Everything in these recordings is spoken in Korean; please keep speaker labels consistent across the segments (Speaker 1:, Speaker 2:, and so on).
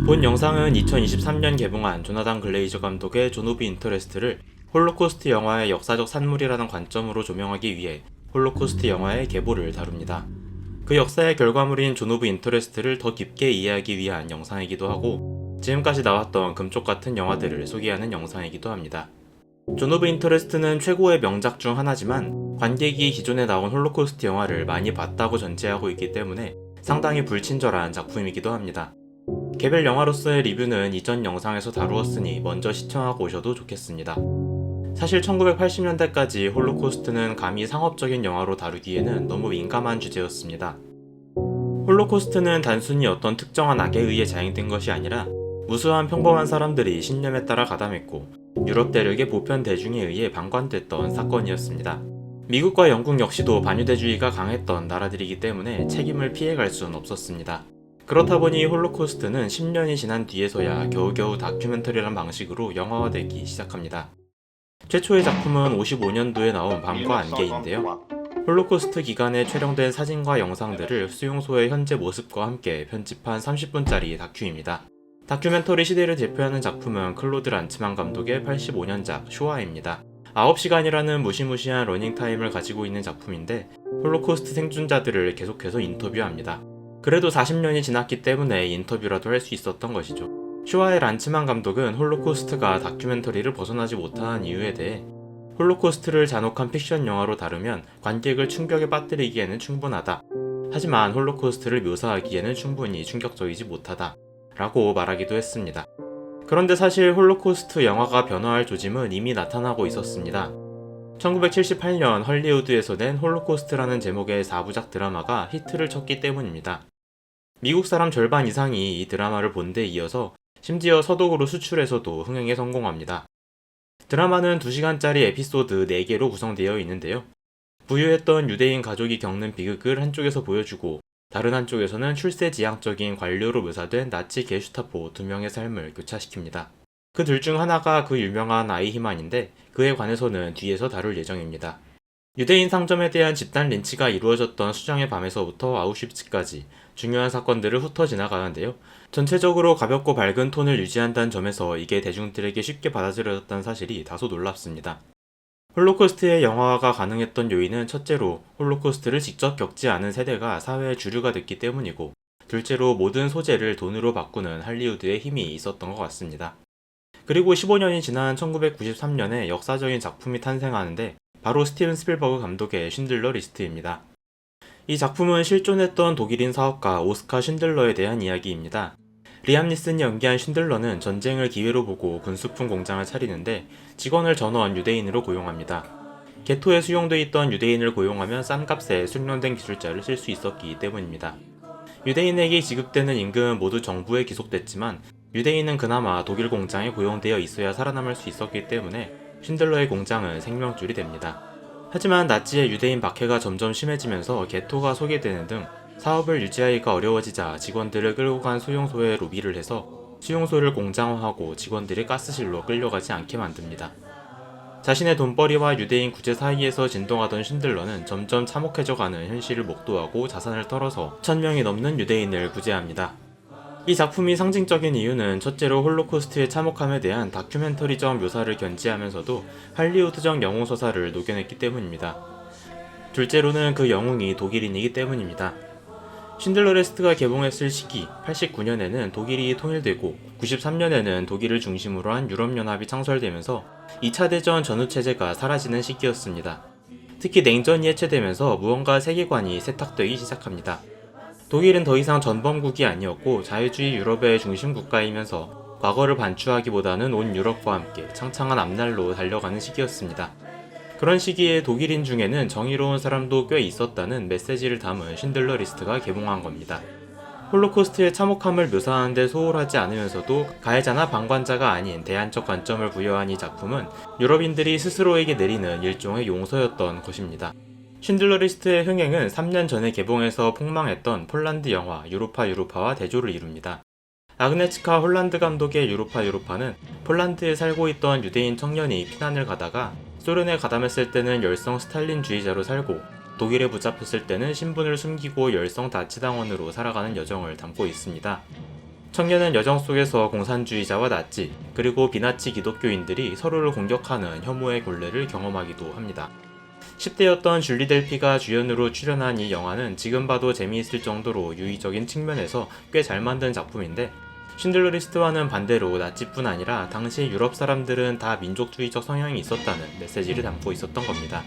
Speaker 1: 본 영상은 2023년 개봉한 조나단 글레이저 감독의 존 오브 인터레스트를 홀로코스트 영화의 역사적 산물이라는 관점으로 조명하기 위해 홀로코스트 영화의 계보를 다룹니다. 그 역사의 결과물인 존 오브 인터레스트를 더 깊게 이해하기 위한 영상이기도 하고 지금까지 나왔던 금쪽 같은 영화들을 소개하는 영상이기도 합니다. 존 오브 인터레스트는 최고의 명작 중 하나지만 관객이 기존에 나온 홀로코스트 영화를 많이 봤다고 전제하고 있기 때문에 상당히 불친절한 작품이기도 합니다. 개별 영화로서의 리뷰는 이전 영상에서 다루었으니 먼저 시청하고 오셔도 좋겠습니다. 사실 1980년대까지 홀로코스트는 감히 상업적인 영화로 다루기에는 너무 민감한 주제였습니다. 홀로코스트는 단순히 어떤 특정한 악에 의해 자행된 것이 아니라 무수한 평범한 사람들이 신념에 따라 가담했고 유럽 대륙의 보편 대중에 의해 방관됐던 사건이었습니다. 미국과 영국 역시도 반유대주의가 강했던 나라들이기 때문에 책임을 피해갈 수는 없었습니다. 그렇다 보니 홀로코스트는 10년이 지난 뒤에서야 겨우겨우 다큐멘터리란 방식으로 영화화되기 시작합니다. 최초의 작품은 55년도에 나온 밤과 안개인데요. 홀로코스트 기간에 촬영된 사진과 영상들을 수용소의 현재 모습과 함께 편집한 30분짜리 다큐입니다. 다큐멘터리 시대를 대표하는 작품은 클로드 란츠만 감독의 85년작 쇼아입니다. 9시간이라는 무시무시한 러닝타임을 가지고 있는 작품인데 홀로코스트 생존자들을 계속해서 인터뷰합니다. 그래도 40년이 지났기 때문에 인터뷰라도 할 수 있었던 것이죠. 쇼아의 란츠만 감독은 홀로코스트가 다큐멘터리를 벗어나지 못한 이유에 대해 홀로코스트를 잔혹한 픽션 영화로 다루면 관객을 충격에 빠뜨리기에는 충분하다. 하지만 홀로코스트를 묘사하기에는 충분히 충격적이지 못하다. 라고 말하기도 했습니다. 그런데 사실 홀로코스트 영화가 변화할 조짐은 이미 나타나고 있었습니다. 1978년 헐리우드에서 낸 홀로코스트라는 제목의 4부작 드라마가 히트를 쳤기 때문입니다. 미국 사람 절반 이상이 이 드라마를 본 데 이어서 심지어 서독으로 수출해서도 흥행에 성공합니다. 드라마는 2시간짜리 에피소드 4개로 구성되어 있는데요. 부유했던 유대인 가족이 겪는 비극을 한쪽에서 보여주고 다른 한쪽에서는 출세지향적인 관료로 묘사된 나치 게슈타포 2명의 삶을 교차시킵니다. 그 둘 중 하나가 그 유명한 아이히만인데 그에 관해서는 뒤에서 다룰 예정입니다. 유대인 상점에 대한 집단 린치가 이루어졌던 수장의 밤에서부터 아우슈비츠까지 중요한 사건들을 훑어 지나가는데요. 전체적으로 가볍고 밝은 톤을 유지한다는 점에서 이게 대중들에게 쉽게 받아들여졌다는 사실이 다소 놀랍습니다. 홀로코스트의 영화화가 가능했던 요인은 첫째로 홀로코스트를 직접 겪지 않은 세대가 사회의 주류가 됐기 때문이고 둘째로 모든 소재를 돈으로 바꾸는 할리우드의 힘이 있었던 것 같습니다. 그리고 15년이 지난 1993년에 역사적인 작품이 탄생하는데 바로 스티븐 스필버그 감독의 쉰들러 리스트입니다. 이 작품은 실존했던 독일인 사업가 오스카 쉰들러에 대한 이야기입니다. 리암 니슨이 연기한 쉰들러는 전쟁을 기회로 보고 군수품 공장을 차리는데 직원을 전원 유대인으로 고용합니다. 게토에 수용돼 있던 유대인을 고용하면 싼 값에 숙련된 기술자를 쓸 수 있었기 때문입니다. 유대인에게 지급되는 임금은 모두 정부에 기속됐지만 유대인은 그나마 독일 공장에 고용되어 있어야 살아남을 수 있었기 때문에 쉰들러의 공장은 생명줄이 됩니다. 하지만 나치의 유대인 박해가 점점 심해지면서 게토가 소개되는 등 사업을 유지하기가 어려워지자 직원들을 끌고 간 수용소에 로비를 해서 수용소를 공장화하고 직원들이 가스실로 끌려가지 않게 만듭니다. 자신의 돈벌이와 유대인 구제 사이에서 진동하던 쉰들러는 점점 참혹해져가는 현실을 목도하고 자산을 털어서 1000명이 넘는 유대인을 구제합니다. 이 작품이 상징적인 이유는 첫째로 홀로코스트의 참혹함에 대한 다큐멘터리적 묘사를 견지하면서도 할리우드적 영웅서사를 녹여냈기 때문입니다. 둘째로는 그 영웅이 독일인이기 때문입니다. 쉰들러 리스트가 개봉했을 시기 89년에는 독일이 통일되고 93년에는 독일을 중심으로 한 유럽연합이 창설되면서 2차 대전 전후체제가 사라지는 시기였습니다. 특히 냉전이 해체되면서 무언가 세계관이 세탁되기 시작합니다. 독일은 더 이상 전범국이 아니었고 자유주의 유럽의 중심 국가이면서 과거를 반추하기보다는 온 유럽과 함께 창창한 앞날로 달려가는 시기였습니다. 그런 시기에 독일인 중에는 정의로운 사람도 꽤 있었다는 메시지를 담은 쉰들러 리스트가 개봉한 겁니다. 홀로코스트의 참혹함을 묘사하는데 소홀하지 않으면서도 가해자나 방관자가 아닌 대안적 관점을 부여한 이 작품은 유럽인들이 스스로에게 내리는 일종의 용서였던 것입니다. 쉰들러 리스트의 흥행은 3년 전에 개봉해서 폭망했던 폴란드 영화 유로파와 대조를 이룹니다. 아그네츠카 홀란드 감독의 유로파는 폴란드에 살고 있던 유대인 청년이 피난을 가다가 소련에 가담했을 때는 열성 스탈린주의자로 살고 독일에 붙잡혔을 때는 신분을 숨기고 열성 나치당원으로 살아가는 여정을 담고 있습니다. 청년은 여정 속에서 공산주의자와 나치, 그리고 비나치 기독교인들이 서로를 공격하는 혐오의 굴레를 경험하기도 합니다. 10대였던 줄리 델피가 주연으로 출연한 이 영화는 지금 봐도 재미있을 정도로 유의적인 측면에서 꽤 잘 만든 작품인데, 신들러 리스트와는 반대로 나치뿐 아니라 당시 유럽 사람들은 다 민족주의적 성향이 있었다는 메시지를 담고 있었던 겁니다.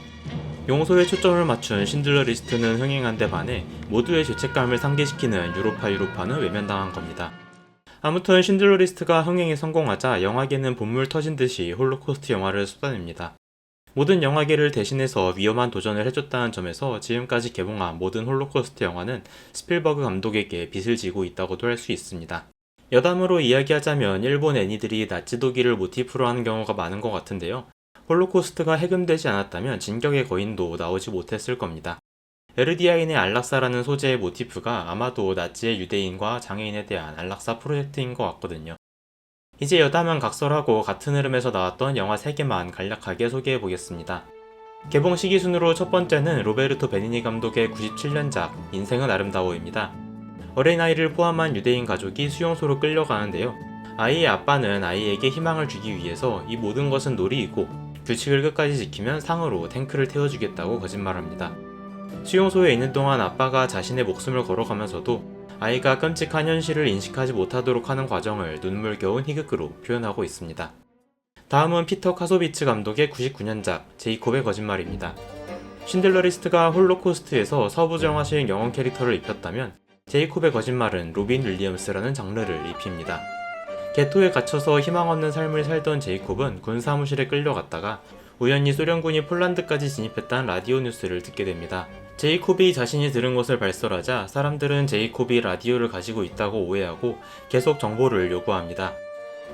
Speaker 1: 용서에 초점을 맞춘 신들러 리스트는 흥행한 데 반해 모두의 죄책감을 상기시키는 유로파는 외면당한 겁니다. 아무튼 신들러 리스트가 흥행에 성공하자 영화계는 본물 터진 듯이 홀로코스트 영화를 쏟아냅니다. 모든 영화계를 대신해서 위험한 도전을 해줬다는 점에서 지금까지 개봉한 모든 홀로코스트 영화는 스필버그 감독에게 빚을 지고 있다고도 할 수 있습니다. 여담으로 이야기하자면 일본 애니들이 나치 독일을 모티프로 하는 경우가 많은 것 같은데요. 홀로코스트가 해금되지 않았다면 진격의 거인도 나오지 못했을 겁니다. 에르디아인의 안락사라는 소재의 모티프가 아마도 나치의 유대인과 장애인에 대한 안락사 프로젝트인 것 같거든요. 이제 여담은 각설하고 같은 흐름에서 나왔던 영화 3개만 간략하게 소개해보겠습니다. 개봉 시기 순으로 첫 번째는 로베르토 베니니 감독의 97년작 인생은 아름다워입니다. 어린아이를 포함한 유대인 가족이 수용소로 끌려가는데요. 아이의 아빠는 아이에게 희망을 주기 위해서 이 모든 것은 놀이이고 규칙을 끝까지 지키면 상으로 탱크를 태워주겠다고 거짓말합니다. 수용소에 있는 동안 아빠가 자신의 목숨을 걸어가면서도 아이가 끔찍한 현실을 인식하지 못하도록 하는 과정을 눈물겨운 희극으로 표현하고 있습니다. 다음은 피터 카소비츠 감독의 99년작 제이콥의 거짓말입니다. 신들러 리스트가 홀로코스트에서 서부정화식 영웅 캐릭터를 입혔다면 제이콥의 거짓말은 로빈 윌리엄스라는 장르를 입힙니다. 게토에 갇혀서 희망 없는 삶을 살던 제이콥은 군 사무실에 끌려갔다가 우연히 소련군이 폴란드까지 진입했다는 라디오 뉴스를 듣게 됩니다. 제이콥이 자신이 들은 것을 발설하자 사람들은 제이콥이 라디오를 가지고 있다고 오해하고 계속 정보를 요구합니다.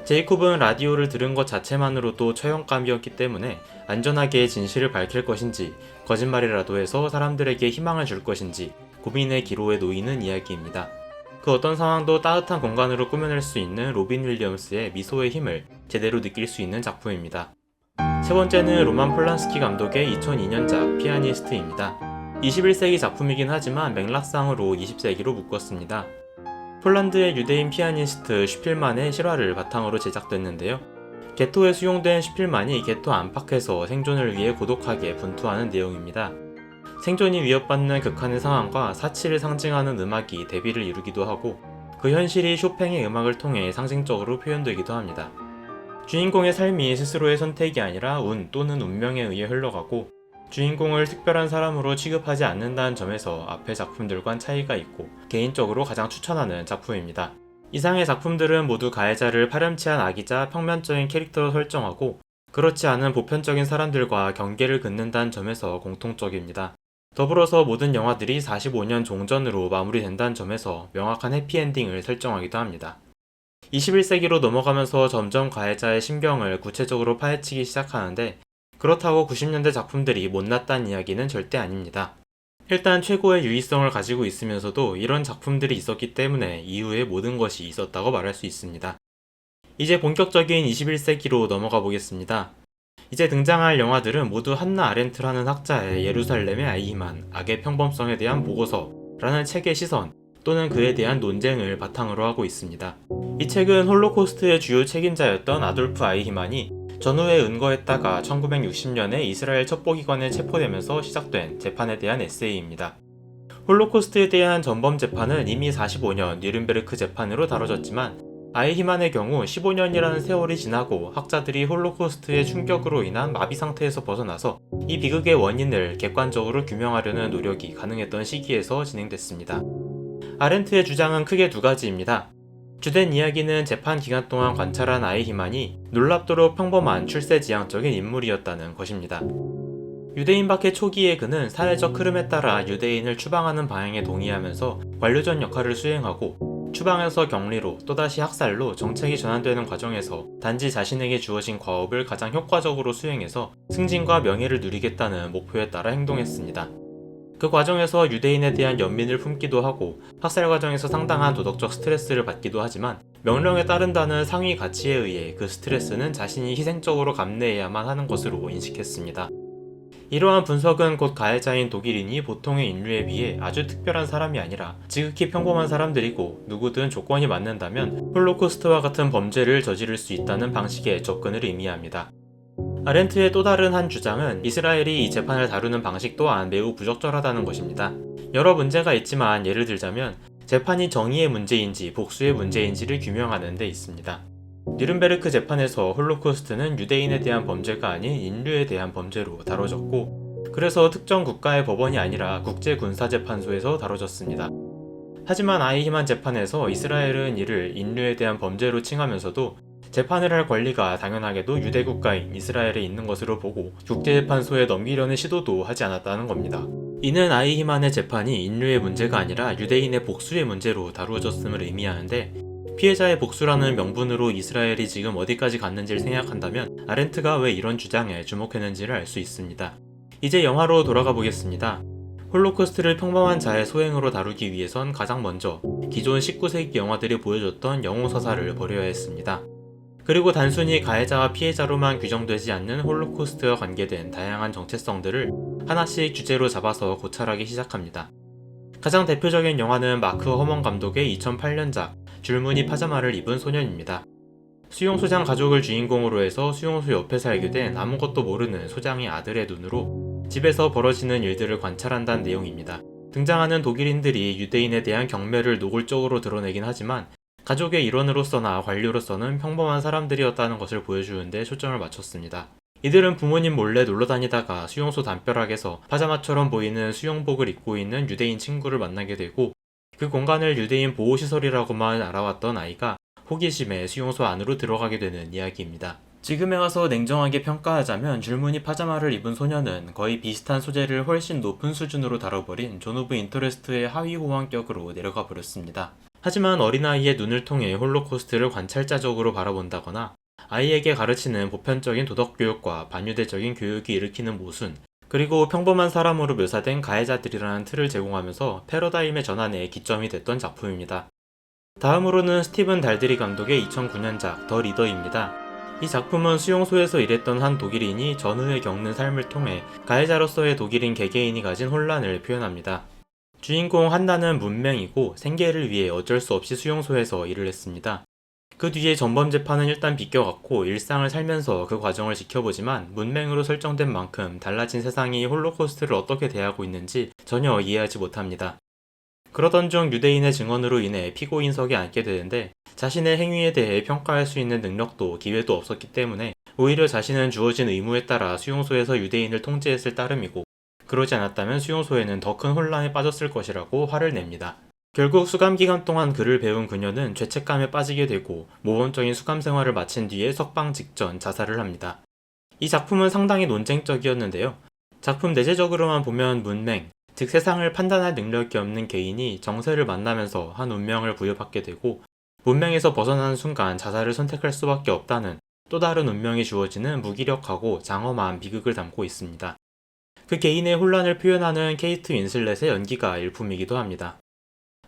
Speaker 1: 제이콥은 라디오를 들은 것 자체만으로도 처형감이었기 때문에 안전하게 진실을 밝힐 것인지 거짓말이라도 해서 사람들에게 희망을 줄 것인지 고민의 기로에 놓이는 이야기입니다. 그 어떤 상황도 따뜻한 공간으로 꾸며낼 수 있는 로빈 윌리엄스의 미소의 힘을 제대로 느낄 수 있는 작품입니다. 세 번째는 로만 폴란스키 감독의 2002년작 피아니스트입니다. 21세기 작품이긴 하지만 맥락상으로 20세기로 묶었습니다. 폴란드의 유대인 피아니스트 슈필만의 실화를 바탕으로 제작됐는데요. 게토에 수용된 슈필만이 게토 안팎에서 생존을 위해 고독하게 분투하는 내용입니다. 생존이 위협받는 극한의 상황과 사치를 상징하는 음악이 대비를 이루기도 하고 그 현실이 쇼팽의 음악을 통해 상징적으로 표현되기도 합니다. 주인공의 삶이 스스로의 선택이 아니라 운 또는 운명에 의해 흘러가고 주인공을 특별한 사람으로 취급하지 않는다는 점에서 앞의 작품들과는 차이가 있고 개인적으로 가장 추천하는 작품입니다. 이상의 작품들은 모두 가해자를 파렴치한 악이자 평면적인 캐릭터로 설정하고 그렇지 않은 보편적인 사람들과 경계를 긋는다는 점에서 공통적입니다. 더불어서 모든 영화들이 45년 종전으로 마무리된다는 점에서 명확한 해피엔딩을 설정하기도 합니다. 21세기로 넘어가면서 점점 가해자의 심경을 구체적으로 파헤치기 시작하는데 그렇다고 90년대 작품들이 못났다는 이야기는 절대 아닙니다. 일단 최고의 유의성을 가지고 있으면서도 이런 작품들이 있었기 때문에 이후에 모든 것이 있었다고 말할 수 있습니다. 이제 본격적인 21세기로 넘어가 보겠습니다. 이제 등장할 영화들은 모두 한나 아렌트라는 학자의 예루살렘의 아이히만 악의 평범성에 대한 보고서라는 책의 시선 또는 그에 대한 논쟁을 바탕으로 하고 있습니다. 이 책은 홀로코스트의 주요 책임자였던 아돌프 아이히만이 전후에 은거했다가 1960년에 이스라엘 첩보기관에 체포되면서 시작된 재판에 대한 에세이입니다. 홀로코스트에 대한 전범 재판은 이미 45년 뉘른베르크 재판으로 다뤄졌지만 아이히만의 경우 15년이라는 세월이 지나고 학자들이 홀로코스트의 충격으로 인한 마비 상태에서 벗어나서 이 비극의 원인을 객관적으로 규명하려는 노력이 가능했던 시기에서 진행됐습니다. 아렌트의 주장은 크게 두 가지입니다. 주된 이야기는 재판 기간 동안 관찰한 아이히만이 놀랍도록 평범한 출세지향적인 인물이었다는 것입니다. 유대인 박해 초기에 그는 사회적 흐름에 따라 유대인을 추방하는 방향에 동의하면서 관료전 역할을 수행하고 추방에서 격리로 또다시 학살로 정책이 전환되는 과정에서 단지 자신에게 주어진 과업을 가장 효과적으로 수행해서 승진과 명예를 누리겠다는 목표에 따라 행동했습니다. 그 과정에서 유대인에 대한 연민을 품기도 하고 학살 과정에서 상당한 도덕적 스트레스를 받기도 하지만 명령에 따른다는 상위 가치에 의해 그 스트레스는 자신이 희생적으로 감내해야만 하는 것으로 인식했습니다. 이러한 분석은 곧 가해자인 독일인이 보통의 인류에 비해 아주 특별한 사람이 아니라 지극히 평범한 사람들이고 누구든 조건이 맞는다면 홀로코스트와 같은 범죄를 저지를 수 있다는 방식의 접근을 의미합니다. 아렌트의 또 다른 한 주장은 이스라엘이 이 재판을 다루는 방식 또한 매우 부적절하다는 것입니다. 여러 문제가 있지만 예를 들자면 재판이 정의의 문제인지 복수의 문제인지를 규명하는 데 있습니다. 뉘른베르크 재판에서 홀로코스트는 유대인에 대한 범죄가 아닌 인류에 대한 범죄로 다뤄졌고 그래서 특정 국가의 법원이 아니라 국제군사재판소에서 다뤄졌습니다. 하지만 아이히만 재판에서 이스라엘은 이를 인류에 대한 범죄로 칭하면서도 재판을 할 권리가 당연하게도 유대 국가인 이스라엘에 있는 것으로 보고 국제재판소에 넘기려는 시도도 하지 않았다는 겁니다. 이는 아이히만의 재판이 인류의 문제가 아니라 유대인의 복수의 문제로 다루어졌음을 의미하는데 피해자의 복수라는 명분으로 이스라엘이 지금 어디까지 갔는지를 생각한다면 아렌트가 왜 이런 주장에 주목했는지를 알 수 있습니다. 이제 영화로 돌아가 보겠습니다. 홀로코스트를 평범한 자의 소행으로 다루기 위해선 가장 먼저 기존 19세기 영화들이 보여줬던 영웅서사를 버려야 했습니다. 그리고 단순히 가해자와 피해자로만 규정되지 않는 홀로코스트와 관계된 다양한 정체성들을 하나씩 주제로 잡아서 고찰하기 시작합니다. 가장 대표적인 영화는 마크 허먼 감독의 2008년작 줄무늬 파자마를 입은 소년입니다. 수용소장 가족을 주인공으로 해서 수용소 옆에 살게 된 아무것도 모르는 소장의 아들의 눈으로 집에서 벌어지는 일들을 관찰한다는 내용입니다. 등장하는 독일인들이 유대인에 대한 경멸을 노골적으로 드러내긴 하지만 가족의 일원으로서나 관료로서는 평범한 사람들이었다는 것을 보여주는데 초점을 맞췄습니다. 이들은 부모님 몰래 놀러 다니다가 수용소 담벼락에서 파자마처럼 보이는 수영복을 입고 있는 유대인 친구를 만나게 되고 그 공간을 유대인 보호시설이라고만 알아왔던 아이가 호기심에 수용소 안으로 들어가게 되는 이야기입니다. 지금에 와서 냉정하게 평가하자면 줄무늬 파자마를 입은 소녀는 거의 비슷한 소재를 훨씬 높은 수준으로 다뤄버린 존 오브 인터레스트의 하위 호환격으로 내려가 버렸습니다. 하지만 어린아이의 눈을 통해 홀로코스트를 관찰자적으로 바라본다거나 아이에게 가르치는 보편적인 도덕교육과 반유대적인 교육이 일으키는 모순, 그리고 평범한 사람으로 묘사된 가해자들이라는 틀을 제공하면서 패러다임의 전환에 기점이 됐던 작품입니다. 다음으로는 스티븐 달드리 감독의 2009년작 더 리더입니다. 이 작품은 수용소에서 일했던 한 독일인이 전후에 겪는 삶을 통해 가해자로서의 독일인 개개인이 가진 혼란을 표현합니다. 주인공 한나는 문맹이고 생계를 위해 어쩔 수 없이 수용소에서 일을 했습니다. 그 뒤에 전범 재판은 일단 비껴갔고 일상을 살면서 그 과정을 지켜보지만 문맹으로 설정된 만큼 달라진 세상이 홀로코스트를 어떻게 대하고 있는지 전혀 이해하지 못합니다. 그러던 중 유대인의 증언으로 인해 피고인석에 앉게 되는데 자신의 행위에 대해 평가할 수 있는 능력도 기회도 없었기 때문에 오히려 자신은 주어진 의무에 따라 수용소에서 유대인을 통제했을 따름이고 그러지 않았다면 수용소에는 더 큰 혼란에 빠졌을 것이라고 화를 냅니다. 결국 수감기간 동안 글을 배운 그녀는 죄책감에 빠지게 되고 모범적인 수감 생활을 마친 뒤에 석방 직전 자살을 합니다. 이 작품은 상당히 논쟁적이었는데요. 작품 내재적으로만 보면 문맹, 즉 세상을 판단할 능력이 없는 개인이 정세를 만나면서 한 운명을 부여받게 되고 문맹에서 벗어나는 순간 자살을 선택할 수밖에 없다는 또 다른 운명이 주어지는 무기력하고 장엄한 비극을 담고 있습니다. 그 개인의 혼란을 표현하는 케이트 윈슬렛의 연기가 일품이기도 합니다.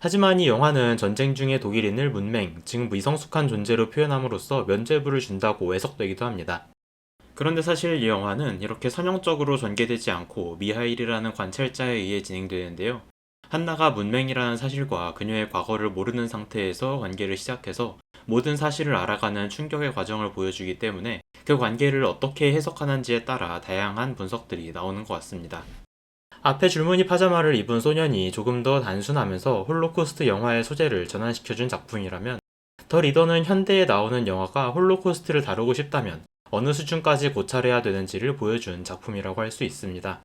Speaker 1: 하지만 이 영화는 전쟁 중의 독일인을 문맹, 즉 미성숙한 존재로 표현함으로써 면죄부를 준다고 해석되기도 합니다. 그런데 사실 이 영화는 이렇게 선형적으로 전개되지 않고 미하일이라는 관찰자에 의해 진행되는데요. 한나가 문맹이라는 사실과 그녀의 과거를 모르는 상태에서 관계를 시작해서 모든 사실을 알아가는 충격의 과정을 보여주기 때문에 그 관계를 어떻게 해석하는지에 따라 다양한 분석들이 나오는 것 같습니다. 앞에 줄무늬 파자마를 입은 소년이 조금 더 단순하면서 홀로코스트 영화의 소재를 전환시켜준 작품이라면 더 리더는 현대에 나오는 영화가 홀로코스트를 다루고 싶다면 어느 수준까지 고찰해야 되는지를 보여준 작품이라고 할 수 있습니다.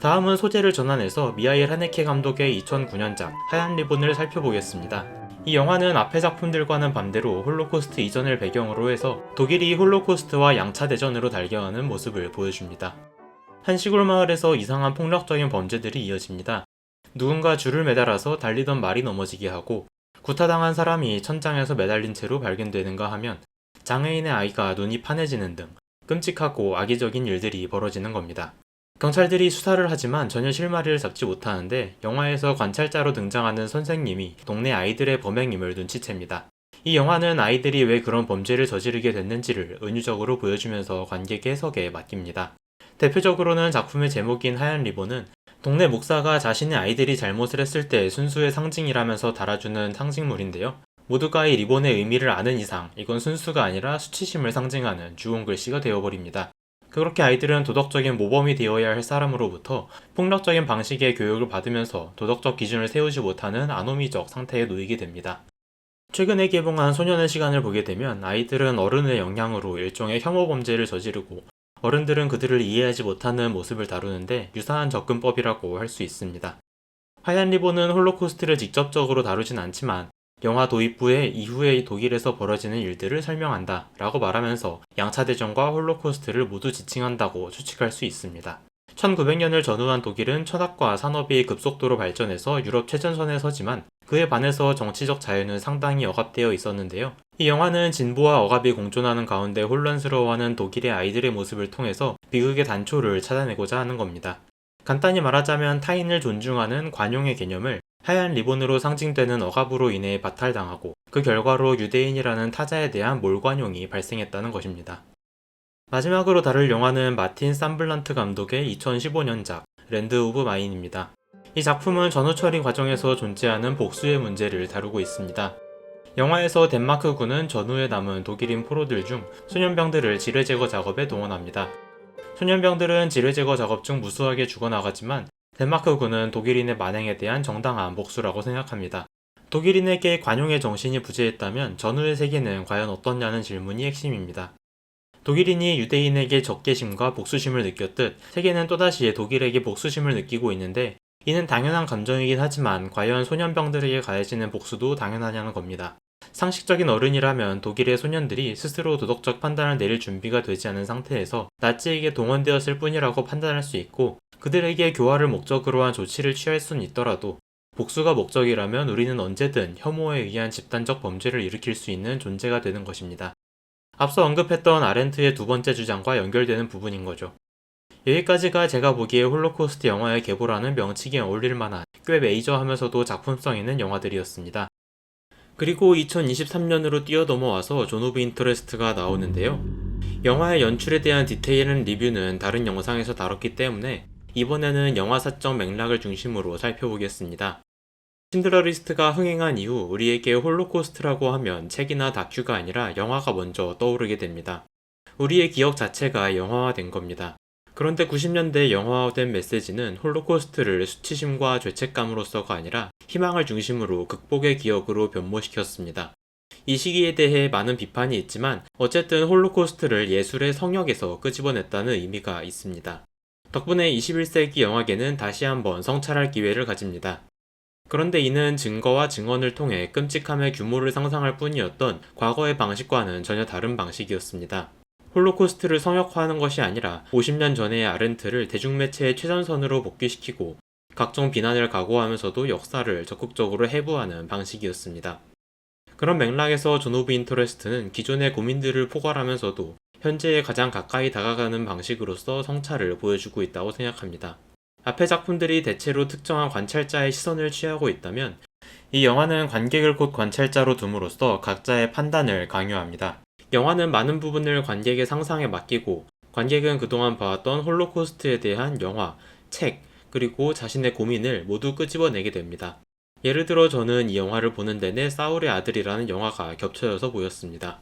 Speaker 1: 다음은 소재를 전환해서 미하일 하네케 감독의 2009년작 하얀 리본을 살펴보겠습니다. 이 영화는 앞의 작품들과는 반대로 홀로코스트 이전을 배경으로 해서 독일이 홀로코스트와 양차 대전으로 달겨가는 모습을 보여줍니다. 한 시골 마을에서 이상한 폭력적인 범죄들이 이어집니다. 누군가 줄을 매달아서 달리던 말이 넘어지게 하고 구타당한 사람이 천장에서 매달린 채로 발견되는가 하면 장애인의 아이가 눈이 파내지는 등 끔찍하고 악의적인 일들이 벌어지는 겁니다. 경찰들이 수사를 하지만 전혀 실마리를 잡지 못하는데 영화에서 관찰자로 등장하는 선생님이 동네 아이들의 범행임을 눈치챕니다. 이 영화는 아이들이 왜 그런 범죄를 저지르게 됐는지를 은유적으로 보여주면서 관객의 해석에 맡깁니다. 대표적으로는 작품의 제목인 하얀 리본은 동네 목사가 자신의 아이들이 잘못을 했을 때 순수의 상징이라면서 달아주는 상징물인데요. 모두가 이 리본의 의미를 아는 이상 이건 순수가 아니라 수치심을 상징하는 주홍 글씨가 되어버립니다. 그렇게 아이들은 도덕적인 모범이 되어야 할 사람으로부터 폭력적인 방식의 교육을 받으면서 도덕적 기준을 세우지 못하는 아노미적 상태에 놓이게 됩니다. 최근에 개봉한 소년의 시간을 보게 되면 아이들은 어른의 영향으로 일종의 혐오 범죄를 저지르고 어른들은 그들을 이해하지 못하는 모습을 다루는데 유사한 접근법이라고 할 수 있습니다. 하얀 리본은 홀로코스트를 직접적으로 다루진 않지만 영화 도입부에 이후에 독일에서 벌어지는 일들을 설명한다 라고 말하면서 양차 대전과 홀로코스트를 모두 지칭한다고 추측할 수 있습니다. 1900년을 전후한 독일은 철학과 산업이 급속도로 발전해서 유럽 최전선에 서지만 그에 반해서 정치적 자유는 상당히 억압되어 있었는데요. 이 영화는 진보와 억압이 공존하는 가운데 혼란스러워하는 독일의 아이들의 모습을 통해서 비극의 단초를 찾아내고자 하는 겁니다. 간단히 말하자면 타인을 존중하는 관용의 개념을 하얀 리본으로 상징되는 억압으로 인해 박탈당하고 그 결과로 유대인이라는 타자에 대한 몰관용이 발생했다는 것입니다. 마지막으로 다룰 영화는 마틴 산블란트 감독의 2015년작 랜드 오브 마인입니다. 이 작품은 전후 처리 과정에서 존재하는 복수의 문제를 다루고 있습니다. 영화에서 덴마크군은 전후에 남은 독일인 포로들 중 소년병들을 지뢰 제거 작업에 동원합니다. 소년병들은 지뢰 제거 작업 중 무수하게 죽어나가지만 덴마크군은 독일인의 만행에 대한 정당한 복수라고 생각합니다. 독일인에게 관용의 정신이 부재했다면 전후의 세계는 과연 어떻냐는 질문이 핵심입니다. 독일인이 유대인에게 적개심과 복수심을 느꼈듯 세계는 또다시 독일에게 복수심을 느끼고 있는데 이는 당연한 감정이긴 하지만 과연 소년병들에게 가해지는 복수도 당연하냐는 겁니다. 상식적인 어른이라면 독일의 소년들이 스스로 도덕적 판단을 내릴 준비가 되지 않은 상태에서 나치에게 동원되었을 뿐이라고 판단할 수 있고 그들에게 교화를 목적으로 한 조치를 취할 수는 있더라도 복수가 목적이라면 우리는 언제든 혐오에 의한 집단적 범죄를 일으킬 수 있는 존재가 되는 것입니다. 앞서 언급했던 아렌트의 두 번째 주장과 연결되는 부분인 거죠. 여기까지가 제가 보기에 홀로코스트 영화의 계보라는 명칭에 어울릴 만한 꽤 메이저하면서도 작품성 있는 영화들이었습니다. 그리고 2023년으로 뛰어넘어와서 존 오브 인터레스트가 나오는데요. 영화의 연출에 대한 디테일한 리뷰는 다른 영상에서 다뤘기 때문에 이번에는 영화사적 맥락을 중심으로 살펴보겠습니다. 신드러 리스트가 흥행한 이후 우리에게 홀로코스트라고 하면 책이나 다큐가 아니라 영화가 먼저 떠오르게 됩니다. 우리의 기억 자체가 영화화된 겁니다. 그런데 90년대 영화화된 메시지는 홀로코스트를 수치심과 죄책감으로서가 아니라 희망을 중심으로 극복의 기억으로 변모시켰습니다. 이 시기에 대해 많은 비판이 있지만 어쨌든 홀로코스트를 예술의 성역에서 끄집어냈다는 의미가 있습니다. 덕분에 21세기 영화계는 다시 한번 성찰할 기회를 가집니다. 그런데 이는 증거와 증언을 통해 끔찍함의 규모를 상상할 뿐이었던 과거의 방식과는 전혀 다른 방식이었습니다. 홀로코스트를 성역화하는 것이 아니라 50년 전의 아렌트를 대중매체의 최전선으로 복귀시키고 각종 비난을 각오하면서도 역사를 적극적으로 해부하는 방식이었습니다. 그런 맥락에서 존 오브 인터레스트는 기존의 고민들을 포괄하면서도 현재에 가장 가까이 다가가는 방식으로서 성찰을 보여주고 있다고 생각합니다. 앞의 작품들이 대체로 특정한 관찰자의 시선을 취하고 있다면 이 영화는 관객을 곧 관찰자로 둠으로써 각자의 판단을 강요합니다. 영화는 많은 부분을 관객의 상상에 맡기고 관객은 그동안 봐왔던 홀로코스트에 대한 영화, 책, 그리고 자신의 고민을 모두 끄집어내게 됩니다. 예를 들어 저는 이 영화를 보는 내내 사울의 아들이라는 영화가 겹쳐져서 보였습니다.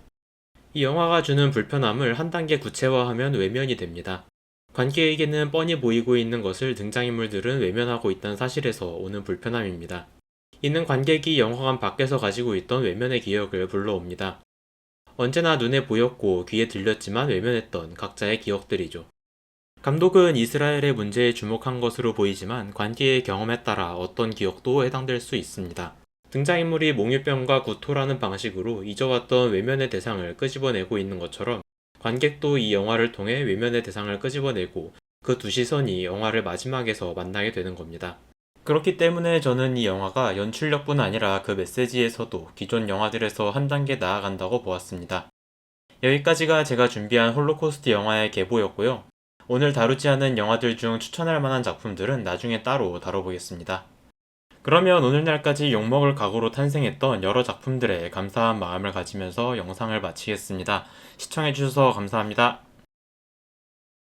Speaker 1: 이 영화가 주는 불편함을 한 단계 구체화하면 외면이 됩니다. 관객에게는 뻔히 보이고 있는 것을 등장인물들은 외면하고 있다는 사실에서 오는 불편함입니다. 이는 관객이 영화관 밖에서 가지고 있던 외면의 기억을 불러옵니다. 언제나 눈에 보였고 귀에 들렸지만 외면했던 각자의 기억들이죠. 감독은 이스라엘의 문제에 주목한 것으로 보이지만 관객의 경험에 따라 어떤 기억도 해당될 수 있습니다. 등장인물이 몽유병과 구토라는 방식으로 잊어왔던 외면의 대상을 끄집어내고 있는 것처럼 관객도 이 영화를 통해 외면의 대상을 끄집어내고 그 두 시선이 영화를 마지막에서 만나게 되는 겁니다. 그렇기 때문에 저는 이 영화가 연출력뿐 아니라 그 메시지에서도 기존 영화들에서 한 단계 나아간다고 보았습니다. 여기까지가 제가 준비한 홀로코스트 영화의 계보였고요. 오늘 다루지 않은 영화들 중 추천할 만한 작품들은 나중에 따로 다뤄보겠습니다. 그러면 오늘날까지 욕먹을 각오로 탄생했던 여러 작품들에 감사한 마음을 가지면서 영상을 마치겠습니다. 시청해주셔서 감사합니다.